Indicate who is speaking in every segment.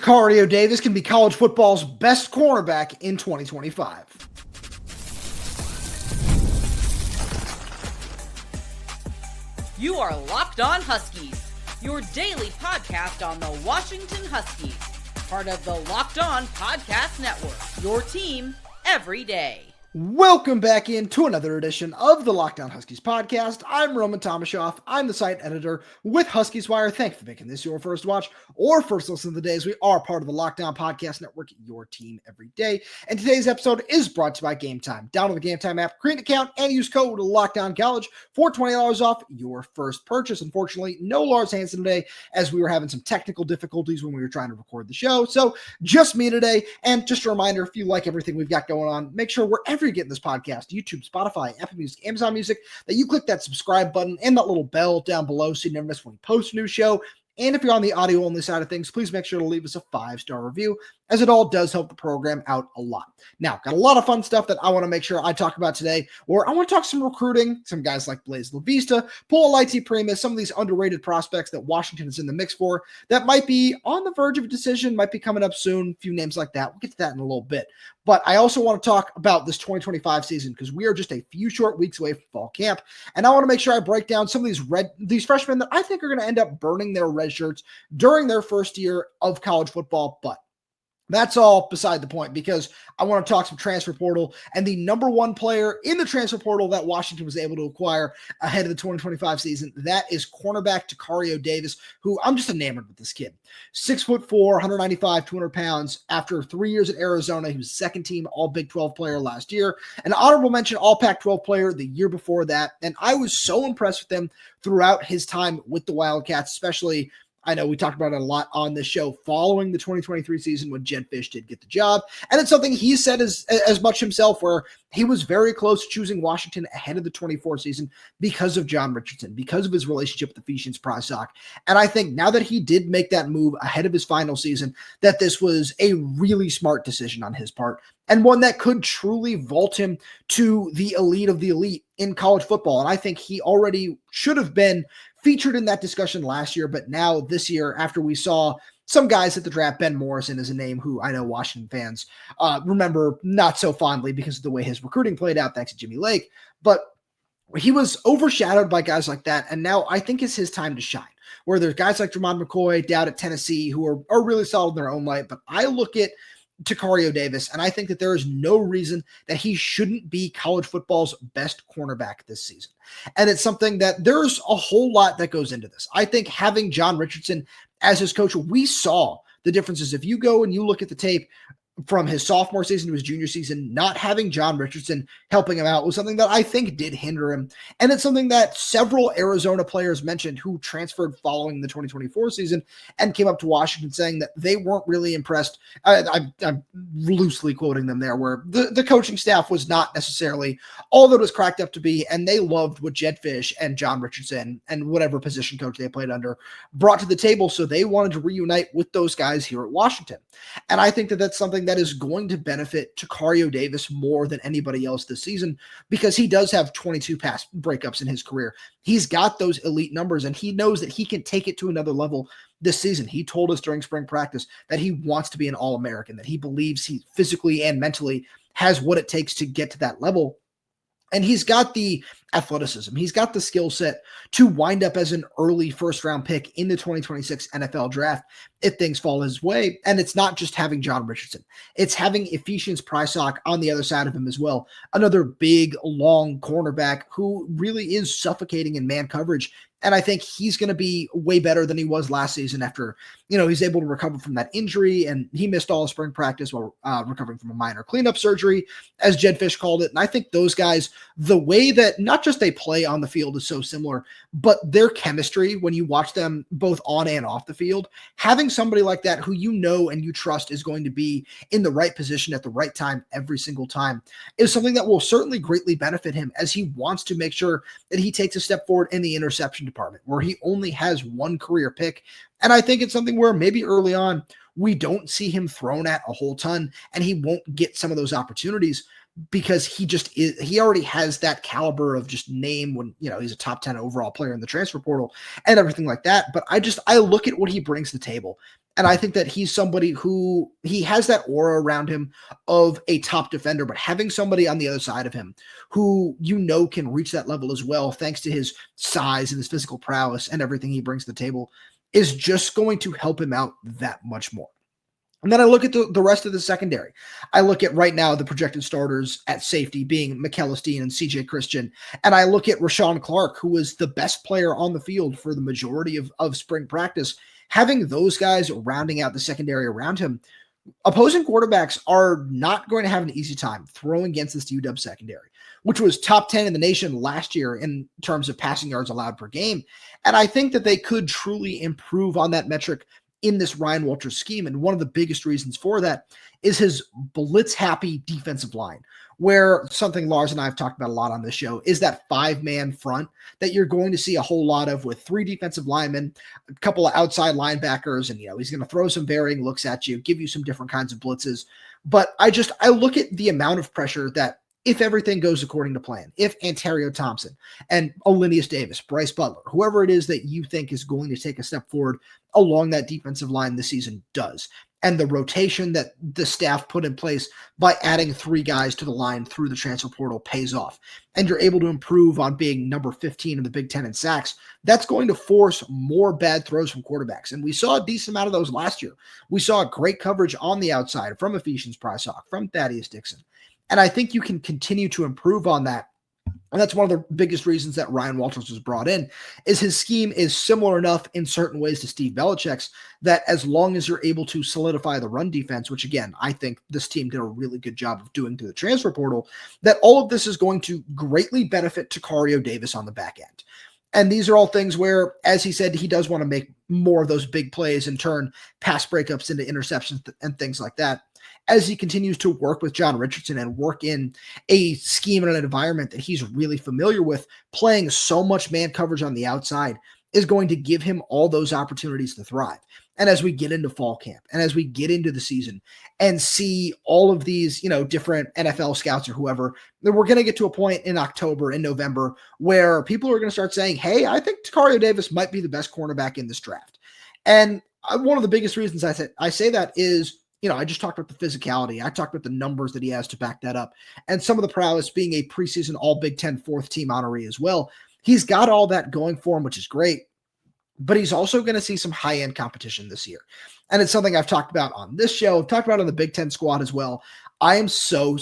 Speaker 1: Tacario Davis can be college football's best cornerback in 2025.
Speaker 2: You are Locked On Huskies, your daily podcast on the Washington Huskies, part of the Locked On Podcast Network, your team every day.
Speaker 1: Welcome back into another edition of the Locked On Huskies podcast. I'm Roman Tomashoff. I'm the site editor with Huskies Wire. Thanks for making this your first watch or first listen of the day, as we are part of the Locked On Podcast Network, your team every day. And today's episode is brought to you by Game Time. Download the Game Time app, create an account, and use code LOCKDOWNCollege for $20 off your first purchase. Unfortunately, no Lars Hansen today, as we were having some technical difficulties when we were trying to record the show. So just me today. And just a reminder, if you like everything we've got going on, make sure wherever you're getting this podcast, YouTube, Spotify, Apple Music, Amazon Music, that you click that subscribe button and that little bell down below so you never miss when we post a new show. And if you're on the audio only side of things, please make sure to leave us a 5-star review, as it all does help the program out a lot. Now, got a lot of fun stuff that I want to make sure I talk about today, or I want to talk some recruiting, some guys like Blaise LaVista, Pulelei'ite Primus, some of these underrated prospects that Washington is in the mix for that might be on the verge of a decision, might be coming up soon, a few names like that. We'll get to that in a little bit. But I also want to talk about this 2025 season because we are just a few short weeks away from fall camp. And I want to make sure I break down some of these freshmen that I think are going to end up burning their red shirts during their first year of college football. But that's all beside the point, because I want to talk some transfer portal, and the number one player in the transfer portal that Washington was able to acquire ahead of the 2025 season, that is cornerback Tacario Davis, who I'm just enamored with this kid. 6'4", 195, 200 pounds. After 3 years at Arizona, he was second team All Big 12 player last year, an honorable mention All Pac-12 player the year before that. And I was so impressed with him throughout his time with the Wildcats, especially, I know we talked about it a lot on this show, following the 2023 season when Jedd Fisch did get the job. And it's something he said as much himself, where he was very close to choosing Washington ahead of the 24 season because of John Richardson, because of his relationship with the Ephesians Prysock. And I think now that he did make that move ahead of his final season, that this was a really smart decision on his part, and one that could truly vault him to the elite of the elite in college football. And I think he already should have been featured in that discussion last year, but now this year, after we saw some guys at the draft, Ben Morrison is a name who I know Washington fans remember not so fondly because of the way his recruiting played out, thanks to Jimmy Lake, but he was overshadowed by guys like that, and now I think it's his time to shine, where there's guys like Jermon McCoy down at Tennessee who are really solid in their own right, but I look at Tacario Davis, and I think that there is no reason that he shouldn't be college football's best cornerback this season. And it's something that there's a whole lot that goes into this. I think having John Richardson as his coach, we saw the differences. If you go and you look at the tape from his sophomore season to his junior season, not having John Richardson helping him out was something that I think did hinder him. And it's something that several Arizona players mentioned who transferred following the 2024 season and came up to Washington saying that they weren't really impressed. I'm loosely quoting them there, where the coaching staff was not necessarily all that it was cracked up to be, and they loved what Jedd Fisch and John Richardson and whatever position coach they played under brought to the table, so they wanted to reunite with those guys here at Washington. And I think that that's something that is going to benefit Tacario Davis more than anybody else this season, because he does have 22 pass breakups in his career. He's got those elite numbers, and he knows that he can take it to another level this season. He told us during spring practice that he wants to be an All-American, that he believes he physically and mentally has what it takes to get to that level. And he's got the athleticism. He's got the skill set to wind up as an early first-round pick in the 2026 NFL draft if things fall his way. And it's not just having John Richardson. It's having Ephesians Prysock on the other side of him as well. Another big, long cornerback who really is suffocating in man coverage. And I think he's going to be way better than he was last season after, he's able to recover from that injury, and he missed all of spring practice while recovering from a minor cleanup surgery, as Jedd Fisch called it. And I think those guys, the way that not just they play on the field is so similar, but their chemistry, when you watch them both on and off the field, having somebody like that who you know and you trust is going to be in the right position at the right time every single time is something that will certainly greatly benefit him, as he wants to make sure that he takes a step forward in the interception department, where he only has one career pick. And I think it's something where maybe early on we don't see him thrown at a whole ton, and he won't get some of those opportunities because he already has that caliber of just name when, he's a top 10 overall player in the transfer portal and everything like that. But I look at what he brings to the table, And I think that he's somebody who he has that aura around him of a top defender, but having somebody on the other side of him who can reach that level as well, thanks to his size and his physical prowess and everything he brings to the table, is just going to help him out that much more. And then I look at the rest of the secondary. I look at right now the projected starters at safety being McEllisteen and CJ Christian. And I look at Rashawn Clark, who was the best player on the field for the majority of spring practice. Having those guys rounding out the secondary around him, opposing quarterbacks are not going to have an easy time throwing against this UW secondary, which was top 10 in the nation last year in terms of passing yards allowed per game. And I think that they could truly improve on that metric in this Ryan Walters scheme. And one of the biggest reasons for that is his blitz-happy defensive line, where something Lars and I have talked about a lot on this show is that 5-man front that you're going to see a whole lot of, with 3 defensive linemen, a couple of outside linebackers, and he's going to throw some varying looks at you, give you some different kinds of blitzes. But I look at the amount of pressure that, if everything goes according to plan, if Ontario Thompson and Alinius Davis, Bryce Butler, whoever it is that you think is going to take a step forward along that defensive line this season does, and the rotation that the staff put in place by adding 3 guys to the line through the transfer portal pays off, and you're able to improve on being number 15 in the Big Ten in sacks, that's going to force more bad throws from quarterbacks. And we saw a decent amount of those last year. We saw great coverage on the outside from Ephesians Prysock, from Thaddeus Dixon. And I think you can continue to improve on that. And that's one of the biggest reasons that Ryan Walters was brought in, is his scheme is similar enough in certain ways to Steve Belichick's that as long as you're able to solidify the run defense, which again, I think this team did a really good job of doing through the transfer portal, that all of this is going to greatly benefit Tacario Davis on the back end. And these are all things where, as he said, he does want to make more of those big plays and turn pass breakups into interceptions and things like that, as he continues to work with John Richardson and work in a scheme and an environment that he's really familiar with. Playing so much man coverage on the outside is going to give him all those opportunities to thrive. And as we get into fall camp and as we get into the season and see all of these, different NFL scouts or whoever, then we're going to get to a point in October and November where people are going to start saying, hey, I think Tacario Davis might be the best cornerback in this draft. And one of the biggest reasons I say that is, I just talked about the physicality. I talked about the numbers that he has to back that up. And some of the prowess being a preseason all Big Ten 4th team honoree as well. He's got all that going for him, which is great. But he's also going to see some high-end competition this year. And it's something I've talked about on this show. I've talked about on the Big Ten squad as well. I am so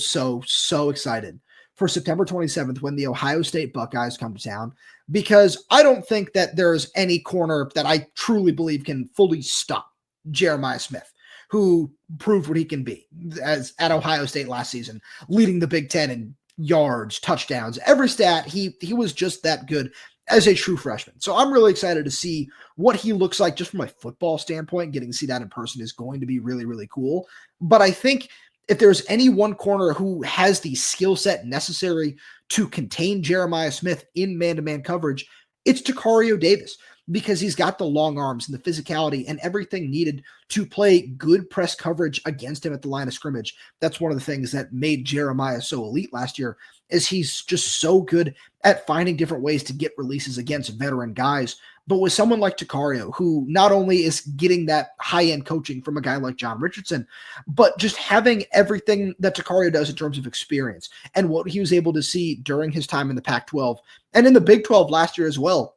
Speaker 1: excited for September 27th when the Ohio State Buckeyes come to town, because I don't think that there's any corner that I truly believe can fully stop Jeremiah Smith, who proved what he can be as at Ohio State last season, leading the Big Ten in yards, touchdowns, every stat. He was just that good as a true freshman. So I'm really excited to see what he looks like just from a football standpoint. Getting to see that in person is going to be really, really cool. But I think if there's any one corner who has the skill set necessary to contain Jeremiah Smith in man-to-man coverage, it's Tacario Davis, because he's got the long arms and the physicality and everything needed to play good press coverage against him at the line of scrimmage. That's one of the things that made Jeremiah so elite last year, is he's just so good at finding different ways to get releases against veteran guys. But with someone like Tacario, who not only is getting that high-end coaching from a guy like John Richardson, but just having everything that Tacario does in terms of experience and what he was able to see during his time in the Pac-12 and in the Big 12 last year as well,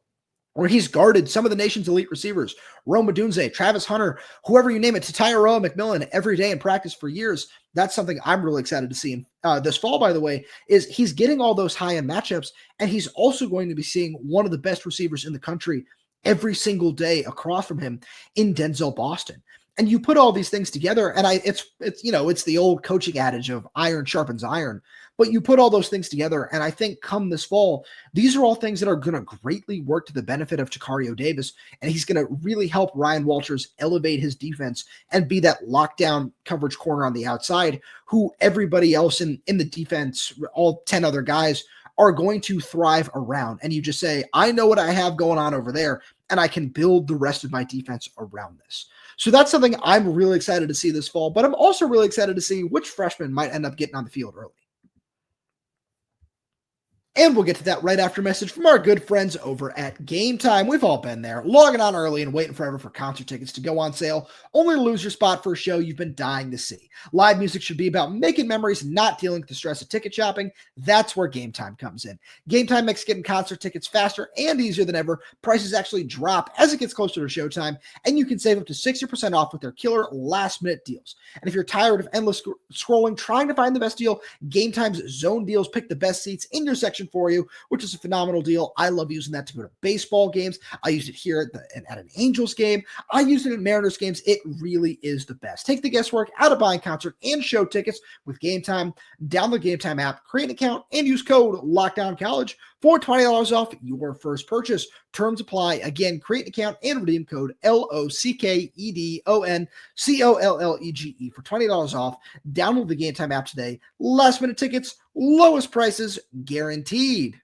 Speaker 1: where he's guarded some of the nation's elite receivers, Rome Odunze, Travis Hunter, whoever you name it, Tatairo McMillan, every day in practice for years. That's something I'm really excited to see this fall, by the way, is he's getting all those high-end matchups, and he's also going to be seeing one of the best receivers in the country every single day across from him in Denzel Boston. And you put all these things together, and it's the old coaching adage of iron sharpens iron, but you put all those things together, and I think come this fall, these are all things that are going to greatly work to the benefit of Tacario Davis, and he's going to really help Ryan Walters elevate his defense and be that lockdown coverage corner on the outside, who everybody else in the defense, all 10 other guys, are going to thrive around. And you just say, I know what I have going on over there, and I can build the rest of my defense around this. So that's something I'm really excited to see this fall, but I'm also really excited to see which freshmen might end up getting on the field early. And we'll get to that right after a message from our good friends over at Game Time. We've all been there, logging on early and waiting forever for concert tickets to go on sale, only to lose your spot for a show you've been dying to see. Live music should be about making memories, not dealing with the stress of ticket shopping. That's where Game Time comes in. Game Time makes getting concert tickets faster and easier than ever. Prices actually drop as it gets closer to showtime, and you can save up to 60% off with their killer last-minute deals. And if you're tired of endless scrolling, trying to find the best deal, Game Time's Zone Deals pick the best seats in your section for you, which is a phenomenal deal. I love using that to go to baseball games. I used it here at an Angels game. I used it at Mariners games. It really is the best. Take the guesswork out of buying concert and show tickets with Game Time. Download the Game Time app, create an account, and use code LOCKDOWNCollege for $20 off your first purchase. Terms apply. Again, create an account and redeem code LOCKEDONCOLLEGE for $20 off. Download the Game Time app today. Last minute tickets, lowest prices guaranteed.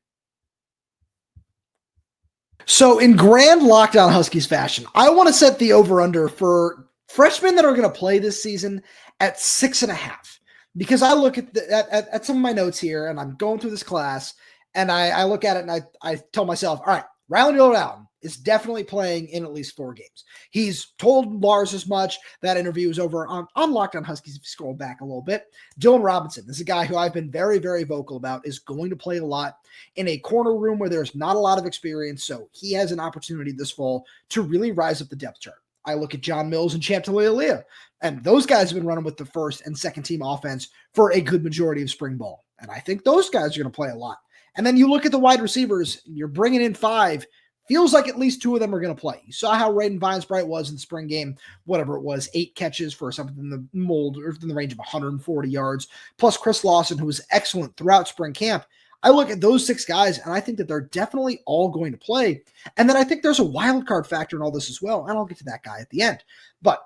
Speaker 1: So in grand Locked On Huskies fashion, I want to set the over-under for freshmen that are going to play this season at 6.5. Because I look at some of my notes here, and I'm going through this class, and I look at it, and I tell myself, all right, Rylon Dillard-Allen is definitely playing in at least 4 games. He's told Lars as much. That interview is over on Locked On Huskies. If you scroll back a little bit, Dylan Robinson is a guy who I've been very, very vocal about, is going to play a lot in a corner room where there's not a lot of experience. So he has an opportunity this fall to really rise up the depth chart. I look at John Mills and Taulealea, and those guys have been running with the first and second team offense for a good majority of spring ball. And I think those guys are going to play a lot. And then you look at the wide receivers, you're bringing in 5. Feels like at least 2 of them are going to play. You saw how Raiden Vines-Bright was in the spring game, whatever it was, 8 catches for something in the mold, or in the range of 140 yards, plus Chris Lawson, who was excellent throughout spring camp. I look at those 6 guys, and I think that they're definitely all going to play. And then I think there's a wild card factor in all this as well, and I'll get to that guy at the end. But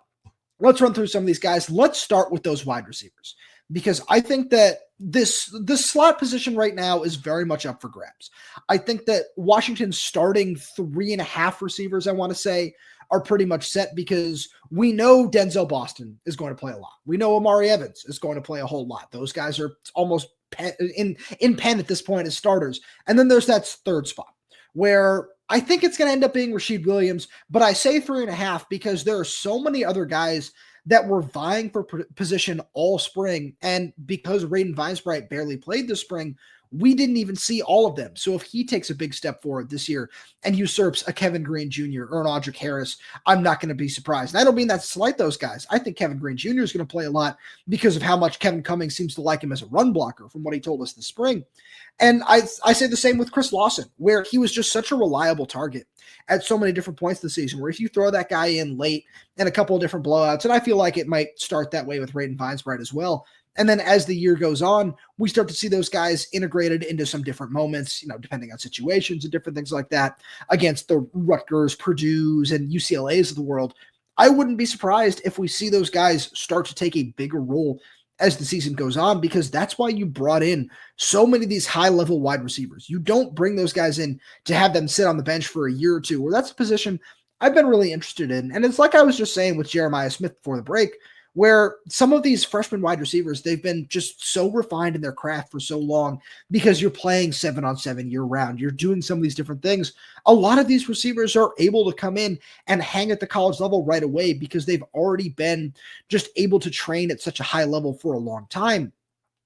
Speaker 1: let's run through some of these guys. Let's start with those wide receivers, because I think that this slot position right now is very much up for grabs. I think that Washington's starting 3.5 receivers, I want to say, are pretty much set, because we know Denzel Boston is going to play a lot. We know Amari Evans is going to play a whole lot. Those guys are almost in pen at this point as starters. And then there's that third spot where I think it's going to end up being Rashid Williams, but I say 3.5 because there are so many other guys that were vying for position all spring. And because Raiden Vines-Bright barely played this spring, we didn't even see all of them. So if he takes a big step forward this year and usurps a Kevin Green Jr. or an Audric Harris, I'm not going to be surprised. And I don't mean that to slight those guys. I think Kevin Green Jr. is going to play a lot because of how much Kevin Cummings seems to like him as a run blocker from what he told us this spring. And I say the same with Chris Lawson, where he was just such a reliable target at so many different points this season, where if you throw that guy in late and a couple of different blowouts, and I feel like it might start that way with Raiden Vines-Bright as well. And then as the year goes on, we start to see those guys integrated into some different moments, depending on situations and different things like that against the Rutgers, Purdue's, and UCLA's of the world. I wouldn't be surprised if we see those guys start to take a bigger role as the season goes on, because that's why you brought in so many of these high-level wide receivers. You don't bring those guys in to have them sit on the bench for a year or two, where that's a position I've been really interested in. And it's like I was just saying with Jeremiah Smith before the break, where some of these freshman wide receivers, they've been just so refined in their craft for so long because you're playing 7-on-7 year round. You're doing some of these different things. A lot of these receivers are able to come in and hang at the college level right away because they've already been just able to train at such a high level for a long time.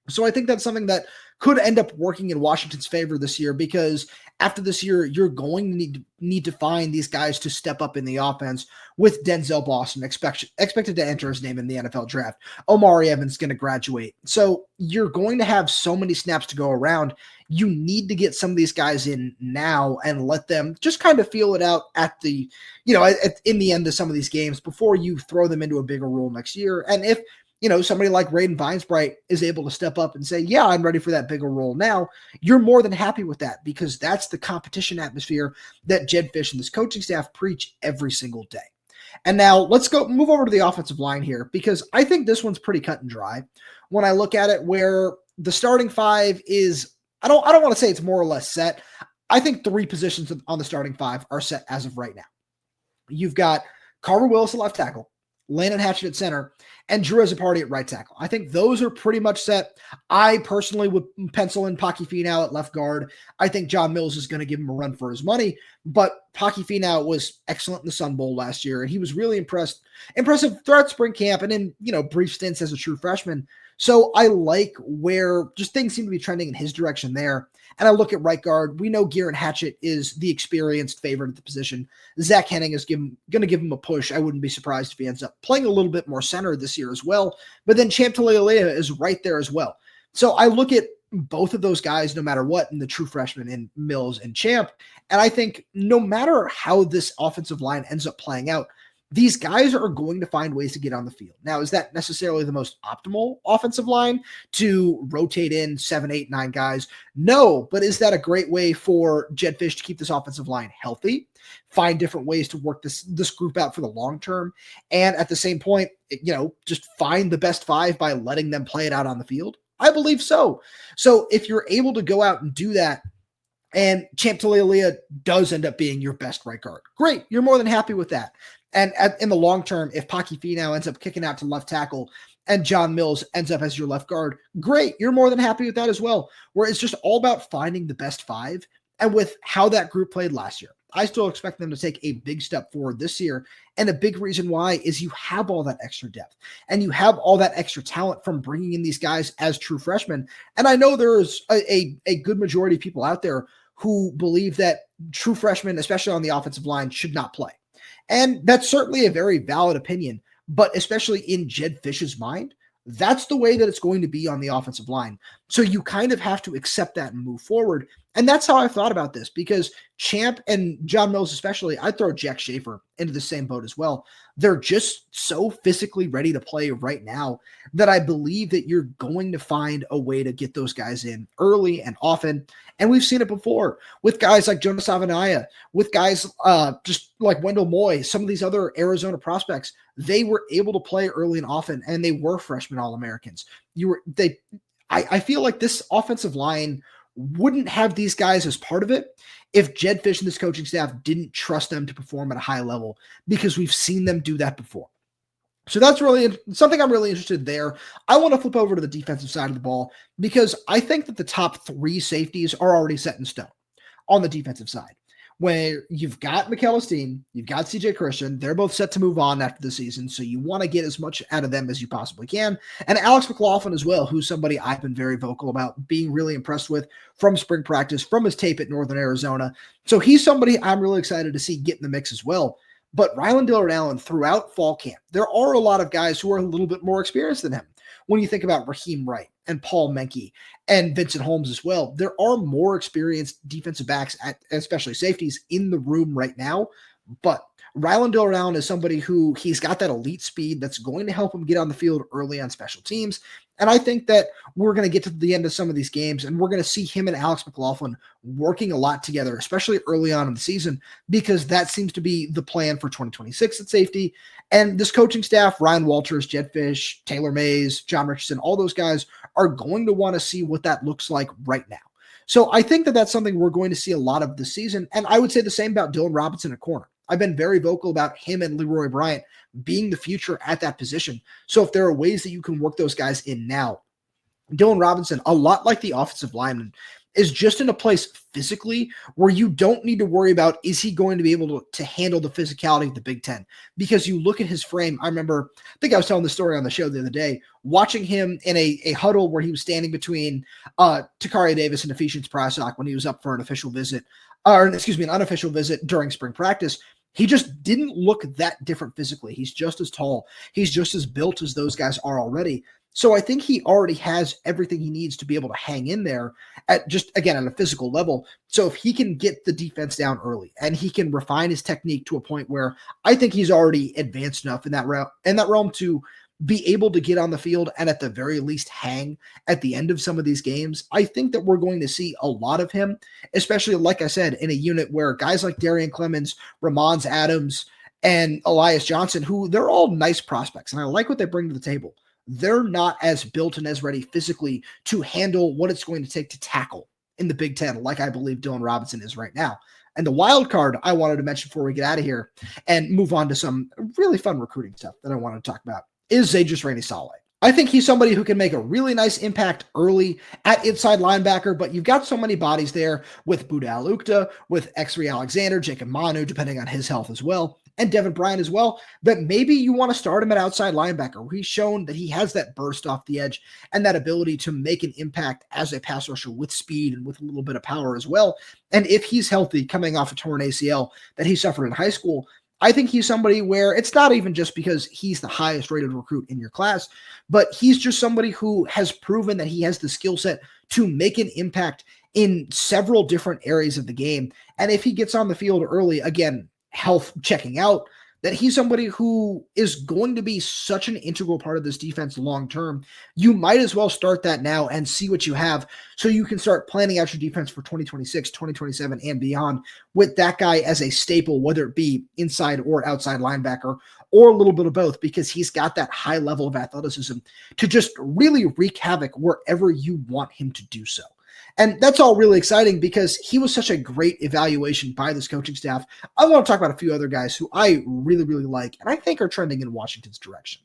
Speaker 1: So I think that's something that could end up working in Washington's favor this year, because after this year, you're going to need to find these guys to step up in the offense, with Denzel Boston expected to enter his name in the NFL draft. Omari Evans going to graduate. So you're going to have so many snaps to go around. You need to get some of these guys in now and let them just kind of feel it out at the, in the end of some of these games before you throw them into a bigger role next year. And if somebody like Raiden Vines-Bright is able to step up and say, yeah, I'm ready for that bigger role now, you're more than happy with that, because that's the competition atmosphere that Jedd Fisch and this coaching staff preach every single day. And now let's move over to the offensive line here, because I think this one's pretty cut and dry when I look at it, where the starting 5 is, I don't want to say it's more or less set. I think 3 positions on the starting 5 are set as of right now. You've got Carver Willis at left tackle, Landon Hatchett at center, and Drew has a party at right tackle. I think those are pretty much set. I personally would pencil in Paki Finau at left guard. I think John Mills is going to give him a run for his money, but Paki Finau was excellent in the Sun Bowl last year, and he was really impressive throughout spring camp and in, brief stints as a true freshman. So I like where just things seem to be trending in his direction there. And I look at right guard. We know Garen Hatchett is the experienced favorite at the position. Zach Henning is going to give him a push. I wouldn't be surprised if he ends up playing a little bit more center this year as well. But then Champ Taulealea is right there as well. So I look at both of those guys, no matter what, in the true freshmen in Mills and Champ. And I think no matter how this offensive line ends up playing out, these guys are going to find ways to get on the field. Now, is that necessarily the most optimal offensive line to rotate in 7, 8, 9 guys? No, but is that a great way for Jedd Fisch to keep this offensive line healthy, find different ways to work this group out for the long term, and at the same point, just find the best 5 by letting them play it out on the field? I believe so. So if you're able to go out and do that, and Champ Taulealea does end up being your best right guard, great. You're more than happy with that. And in the long term, if Paki Finau ends up kicking out to left tackle and John Mills ends up as your left guard, great. You're more than happy with that as well, where it's just all about finding the best 5. And with how that group played last year, I still expect them to take a big step forward this year. And a big reason why is you have all that extra depth and you have all that extra talent from bringing in these guys as true freshmen. And I know there's a good majority of people out there who believe that true freshmen, especially on the offensive line, should not play. And that's certainly a very valid opinion, but especially in Jedd Fisch's mind, that's the way that it's going to be on the offensive line. So you kind of have to accept that and move forward. And that's how I've thought about this, because Champ and John Mills especially, I'd throw Jack Schaefer into the same boat as well. They're just so physically ready to play right now that I believe that you're going to find a way to get those guys in early and often. And we've seen it before with guys like Jonas Avenaya, with guys just like Wendell Moy, some of these other Arizona prospects. They were able to play early and often, and they were freshman All-Americans. I feel like this offensive line wouldn't have these guys as part of it if Jedd Fisch and this coaching staff didn't trust them to perform at a high level, because we've seen them do that before. So that's really something I'm really interested in there. I want to flip over to the defensive side of the ball, because I think that the top 3 safeties are already set in stone on the defensive side. Where you've got McEllisteen, you've got CJ Christian, they're both set to move on after the season, so you want to get as much out of them as you possibly can. And Alex McLaughlin as well, who's somebody I've been very vocal about being really impressed with from spring practice, from his tape at Northern Arizona. So he's somebody I'm really excited to see get in the mix as well. But Rylon Dillard-Allen throughout fall camp, there are a lot of guys who are a little bit more experienced than him. When you think about Raheem Wright and Paul Menke and Vincent Holmes as well, there are more experienced defensive backs, especially safeties, in the room right now. But Rylon Dillard-Allen is somebody who he's got that elite speed that's going to help him get on the field early on special teams. And I think that we're going to get to the end of some of these games, and we're going to see him and Alex McLaughlin working a lot together, especially early on in the season, because that seems to be the plan for 2026 at safety. And this coaching staff, Ryan Walters, Jedd Fisch, Taylor Mays, John Richardson, all those guys are going to want to see what that looks like right now. So I think that that's something we're going to see a lot of this season. And I would say the same about Dylan Robinson at corner. I've been very vocal about him and Leroy Bryant being the future at that position. So if there are ways that you can work those guys in now, Dylan Robinson, a lot like the offensive lineman, is just in a place physically where you don't need to worry about, is he going to be able to handle the physicality of the Big Ten? Because you look at his frame. I think I was telling the story on the show the other day, watching him in a huddle where he was standing between Tacario Davis and Ephesians Prasock when he was up for an unofficial visit during spring practice. He just didn't look that different physically. He's just as tall. He's just as built as those guys are already. So I think he already has everything he needs to be able to hang in there at just, again, on a physical level. So if he can get the defense down early and he can refine his technique to a point where I think he's already advanced enough in that realm to be able to get on the field and at the very least hang at the end of some of these games, I think that we're going to see a lot of him, especially, like I said, in a unit where guys like Darian Clemens, Ramons Adams, and Elias Johnson, who they're all nice prospects, and I like what they bring to the table. They're not as built and as ready physically to handle what it's going to take to tackle in the Big Ten, like I believe Dylan Robinson is right now. And the wild card I wanted to mention before we get out of here and move on to some really fun recruiting stuff that I want to talk about is Zaydrius Rainey-Sale. I think he's somebody who can make a really nice impact early at inside linebacker, but you've got so many bodies there with Buda Alukta, with Exree Alexander, Jacob Manu, depending on his health as well, and Devin Bryant as well, that maybe you want to start him at outside linebacker, where he's shown that he has that burst off the edge and that ability to make an impact as a pass rusher with speed and with a little bit of power as well. And if he's healthy coming off a torn ACL that he suffered in high school, I think he's somebody where it's not even just because he's the highest rated recruit in your class, but he's just somebody who has proven that he has the skill set to make an impact in several different areas of the game. And if he gets on the field early, again, health checking out, that he's somebody who is going to be such an integral part of this defense long term. You might as well start that now and see what you have so you can start planning out your defense for 2026, 2027, and beyond with that guy as a staple, whether it be inside or outside linebacker or a little bit of both, because he's got that high level of athleticism to just really wreak havoc wherever you want him to do so. And that's all really exciting because he was such a great evaluation by this coaching staff. I want to talk about a few other guys who I really, really like and I think are trending in Washington's direction.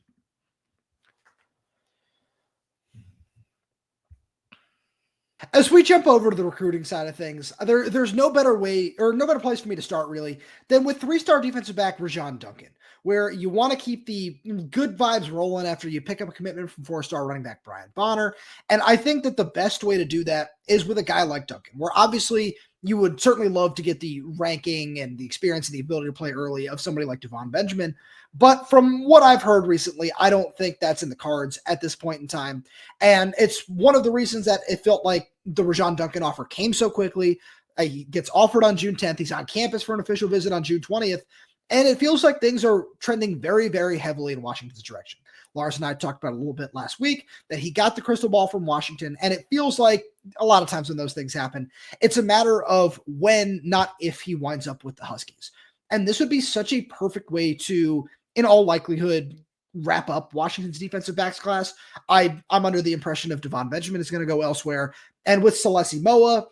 Speaker 1: As we jump over to the recruiting side of things, there's no better way or no better place for me to start really than with 3-star defensive back Rahsjon Duncan, where you want to keep the good vibes rolling after you pick up a commitment from 4-star running back Brian Bonner. And I think that the best way to do that is with a guy like Duncan, where obviously you would certainly love to get the ranking and the experience and the ability to play early of somebody like Devon Benjamin. But from what I've heard recently, I don't think that's in the cards at this point in time. And it's one of the reasons that it felt like the Rahsjon Duncan offer came so quickly. He gets offered on June 10th. He's on campus for an official visit on June 20th. And it feels like things are trending very, very heavily in Washington's direction. Lars and I talked about it a little bit last week that he got the crystal ball from Washington. And it feels like a lot of times when those things happen, it's a matter of when, not if he winds up with the Huskies. And this would be such a perfect way to, in all likelihood, wrap up Washington's defensive backs class. I'm under the impression of Devon Benjamin is going to go elsewhere. And with Celesi Moa,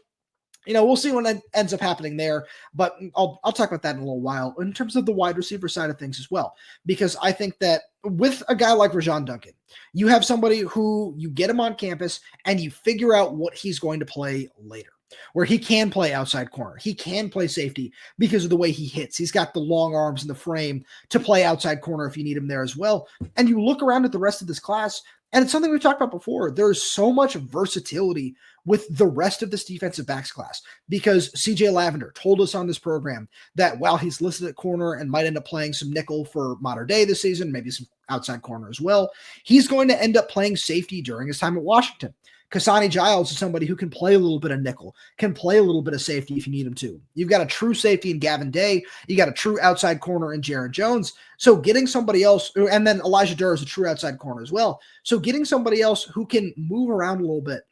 Speaker 1: we'll see what ends up happening there, but I'll talk about that in a little while in terms of the wide receiver side of things as well, because I think that with a guy like Rahsjon Duncan, you have somebody who you get him on campus and you figure out what he's going to play later, where he can play outside corner. He can play safety because of the way he hits. He's got the long arms and the frame to play outside corner if you need him there as well. And you look around at the rest of this class, and it's something we've talked about before. There's so much versatility with the rest of this defensive backs class because CJ Lavender told us on this program that while he's listed at corner and might end up playing some nickel for Mater Dei this season, maybe some outside corner as well, he's going to end up playing safety during his time at Washington. Kasani Giles is somebody who can play a little bit of nickel, can play a little bit of safety if you need him to. You've got a true safety in Gavin Day. You got a true outside corner in Jaron Jones. So getting somebody else, and then Elijah Durr is a true outside corner as well. So getting somebody else who can move around a little bit,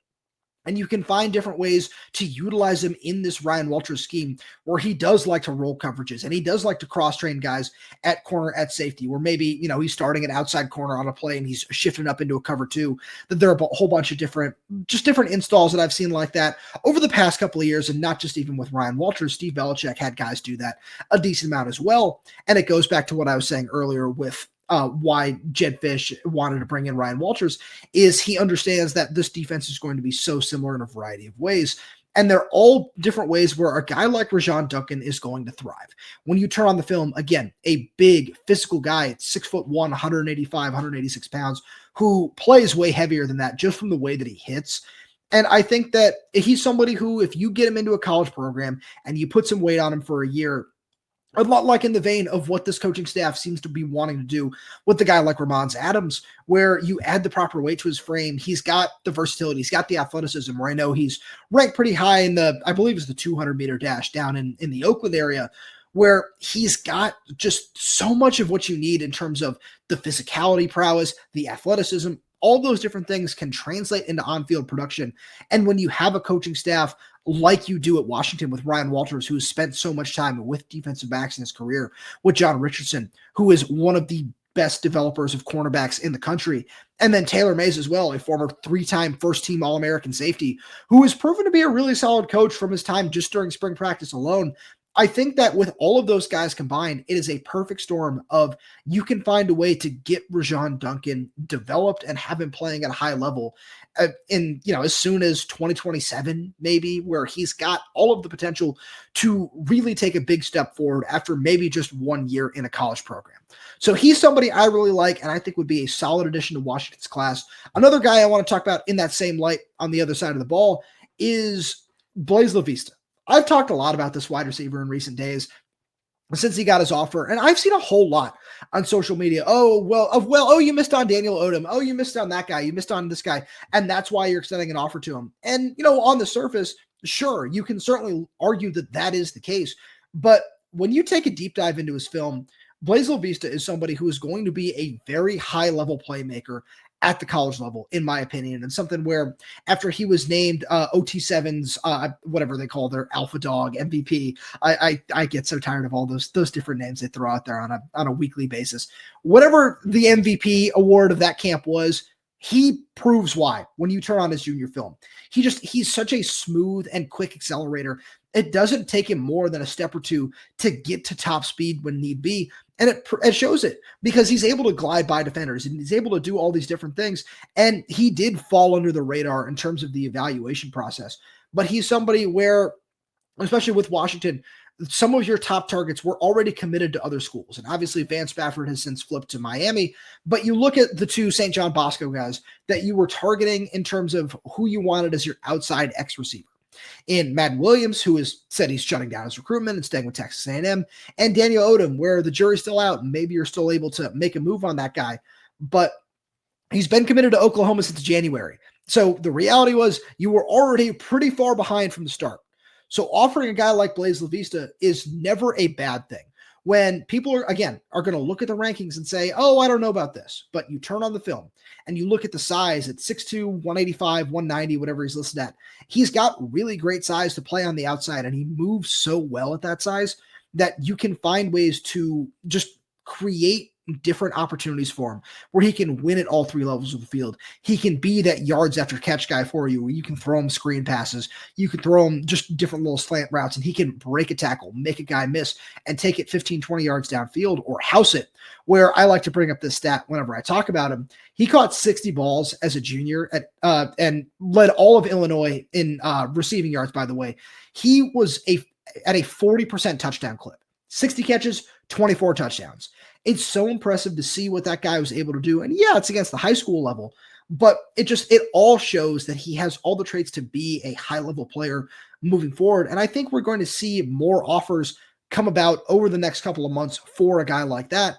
Speaker 1: and you can find different ways to utilize him in this Ryan Walters scheme where he does like to roll coverages and he does like to cross-train guys at corner, at safety, where maybe, he's starting an outside corner on a play and he's shifting up into a cover two. That there are a whole bunch of different installs that I've seen like that over the past couple of years, and not just even with Ryan Walters. Steve Belichick had guys do that a decent amount as well. And it goes back to what I was saying earlier with why Jedd Fisch wanted to bring in Ryan Walters, is he understands that this defense is going to be so similar in a variety of ways. And they're all different ways where a guy like Rahsjon Duncan is going to thrive. When you turn on the film, again, a big physical guy at 6'1", 185, 186 pounds, who plays way heavier than that just from the way that he hits. And I think that he's somebody who, if you get him into a college program and you put some weight on him for a year, a lot like in the vein of what this coaching staff seems to be wanting to do with the guy like Ramon Adams, where you add the proper weight to his frame. He's got the versatility. He's got the athleticism, where I know he's ranked pretty high in I believe it's the 200-meter dash down in the Oakland area, where he's got just so much of what you need in terms of the physicality prowess, the athleticism. All those different things can translate into on-field production. And when you have a coaching staff like you do at Washington with Ryan Walters, who has spent so much time with defensive backs in his career, with John Richardson, who is one of the best developers of cornerbacks in the country, and then Taylor Mays as well, a former 3-time first-team All-American safety, who has proven to be a really solid coach from his time just during spring practice alone. I think that with all of those guys combined, it is a perfect storm of you can find a way to get Rahsjon Duncan developed and have him playing at a high level as soon as 2027, maybe, where he's got all of the potential to really take a big step forward after maybe just 1 year in a college program. So he's somebody I really like and I think would be a solid addition to Washington's class. Another guy I want to talk about in that same light on the other side of the ball is Blaise LaVista. I've talked a lot about this wide receiver in recent days since he got his offer, and I've seen a whole lot on social media. Oh, you missed on Daniel Odom. Oh, you missed on that guy. You missed on this guy, and that's why you're extending an offer to him. And, on the surface, sure, you can certainly argue that that is the case, but when you take a deep dive into his film, Blaise LaVista is somebody who is going to be a very high-level playmaker at the college level, in my opinion, and something where after he was named OT7's, whatever they call their alpha dog MVP, I get so tired of all those different names they throw out there on a weekly basis. Whatever the MVP award of that camp was, he proves why when you turn on his junior film. He's such a smooth and quick accelerator. It doesn't take him more than a step or two to get to top speed when need be. And it shows it because he's able to glide by defenders and he's able to do all these different things. And he did fall under the radar in terms of the evaluation process. But he's somebody where, especially with Washington, some of your top targets were already committed to other schools. And obviously Van Spafford has since flipped to Miami. But you look at the two St. John Bosco guys that you were targeting in terms of who you wanted as your outside X receiver. In Madden Williams, who has said he's shutting down his recruitment and staying with Texas A&M, and Daniel Odom, where the jury's still out and maybe you're still able to make a move on that guy. But he's been committed to Oklahoma since January. So the reality was you were already pretty far behind from the start. So offering a guy like Blaise LaVista is never a bad thing. When people are going to look at the rankings and say, oh, I don't know about this, but you turn on the film and you look at the size at 6'2", 185, 190, whatever he's listed at, he's got really great size to play on the outside, and he moves so well at that size that you can find ways to just create different opportunities for him where he can win at all three levels of the field. He can be that yards after catch guy for you where you can throw him screen passes. You can throw him just different little slant routes and he can break a tackle, make a guy miss and take it 15, 20 yards downfield or house it, where I like to bring up this stat whenever I talk about him. He caught 60 balls as a junior and led all of Illinois in receiving yards, by the way. He was at a 40% touchdown clip, 60 catches, 24 touchdowns. It's so impressive to see what that guy was able to do. And yeah, it's against the high school level, but it all shows that he has all the traits to be a high level player moving forward. And I think we're going to see more offers come about over the next couple of months for a guy like that.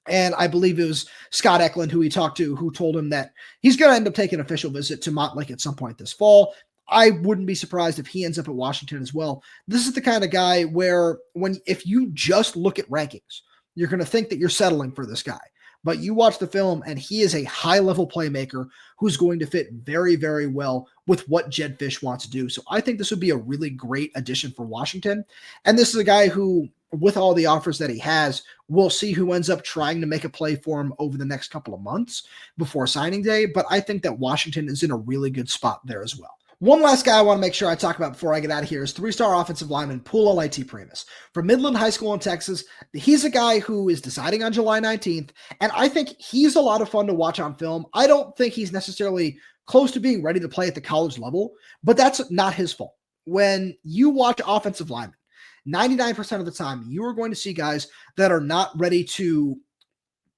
Speaker 1: And I believe it was Scott Eklund who he talked to, who told him that he's going to end up taking an official visit to Montlake at some point this fall. I wouldn't be surprised if he ends up at Washington as well. This is the kind of guy where if you just look at rankings, you're going to think that you're settling for this guy. But you watch the film, and he is a high-level playmaker who's going to fit very, very well with what Jedd Fisch wants to do. So I think this would be a really great addition for Washington. And this is a guy who, with all the offers that he has, we'll see who ends up trying to make a play for him over the next couple of months before signing day. But I think that Washington is in a really good spot there as well. One last guy I want to make sure I talk about before I get out of here is three-star offensive lineman Pulelei'ite Primus from Midland High School in Texas. He's a guy who is deciding on July 19th, and I think he's a lot of fun to watch on film. I don't think he's necessarily close to being ready to play at the college level, but that's not his fault. When you watch offensive linemen, 99% of the time, you are going to see guys that are not ready to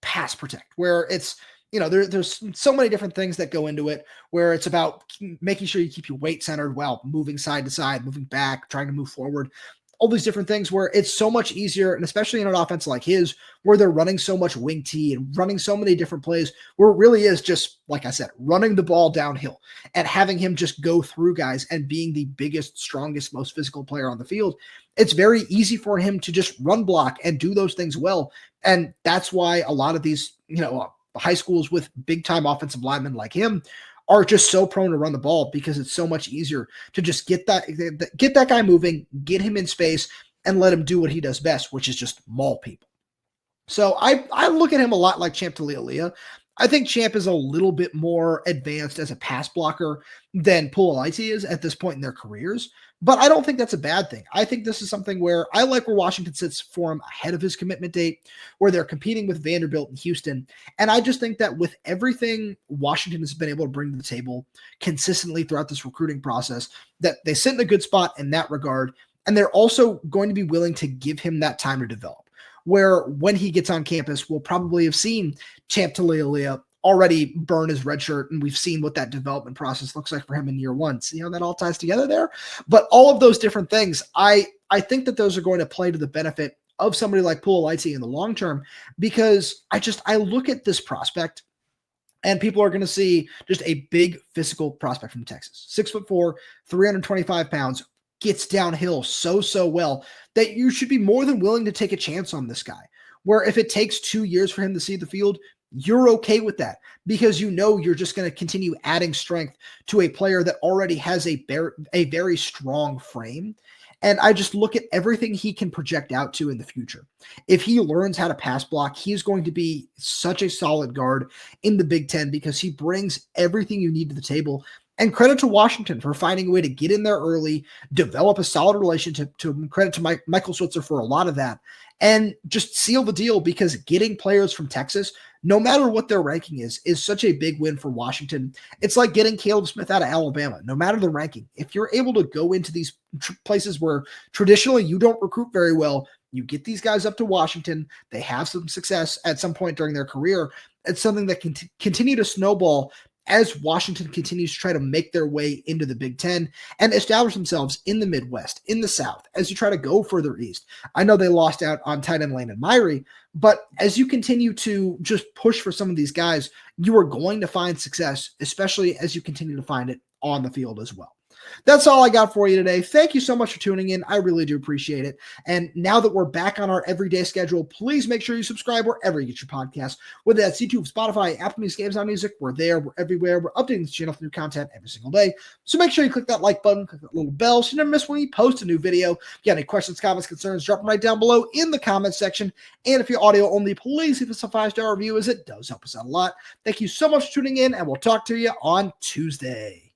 Speaker 1: pass protect, where it's there's so many different things that go into it, where it's about making sure you keep your weight centered while moving side to side, moving back, trying to move forward, all these different things where it's so much easier. And especially in an offense like his, where they're running so much wing T and running so many different plays, where it really is just, like I said, running the ball downhill and having him just go through guys and being the biggest, strongest, most physical player on the field. It's very easy for him to just run block and do those things well. And that's why a lot of these, high schools with big time offensive linemen like him are just so prone to run the ball, because it's so much easier to just get that guy moving, get him in space, and let him do what he does best, which is just maul people. So I look at him a lot like Champ Taulealea. I think Champ is a little bit more advanced as a pass blocker than Pulelei'ite is at this point in their careers, but I don't think that's a bad thing. I think this is something where I like where Washington sits for him ahead of his commitment date, where they're competing with Vanderbilt and Houston. And I just think that with everything Washington has been able to bring to the table consistently throughout this recruiting process, that they sit in a good spot in that regard. And they're also going to be willing to give him that time to develop, where when he gets on campus, we'll probably have seen Champ Taulealea already burn his red shirt, and we've seen what that development process looks like for him in year one. See how that all ties together there? But all of those different things, I think that those are going to play to the benefit of somebody like Pulelei'ite in the long term, because I look at this prospect and people are going to see just a big physical prospect from Texas, 6'4", 325 pounds, gets downhill so well that you should be more than willing to take a chance on this guy, where if it takes 2 years for him to see the field, you're okay with that, because you know you're just going to continue adding strength to a player that already has a very strong frame. And I just look at everything he can project out to in the future. If he learns how to pass block, he's going to be such a solid guard in the Big Ten, because he brings everything you need to the table. And credit to Washington for finding a way to get in there early, develop a solid relationship. To credit to Michael Switzer for a lot of that, and just seal the deal, because getting players from Texas, no matter what their ranking is such a big win for Washington. It's like getting Caleb Smith out of Alabama, no matter the ranking. If you're able to go into these places where traditionally you don't recruit very well, you get these guys up to Washington, they have some success at some point during their career. It's something that can continue to snowball as Washington continues to try to make their way into the Big Ten and establish themselves in the Midwest, in the South, as you try to go further east. I know they lost out on tight end Landon Myrie, but as you continue to just push for some of these guys, you are going to find success, especially as you continue to find it on the field as well. That's all I got for you today. Thank you so much for tuning in. I really do appreciate it. And now that we're back on our everyday schedule, please make sure you subscribe wherever you get your podcasts, whether that's YouTube, Spotify, Apple Music, Amazon Music. We're there. We're everywhere. We're updating this channel with new content every single day. So make sure you click that like button, click that little bell so you never miss when we post a new video. If you have any questions, comments, concerns, drop them right down below in the comments section. And if you're audio only, please leave us a 5-star review, as it does help us out a lot. Thank you so much for tuning in, and we'll talk to you on Tuesday.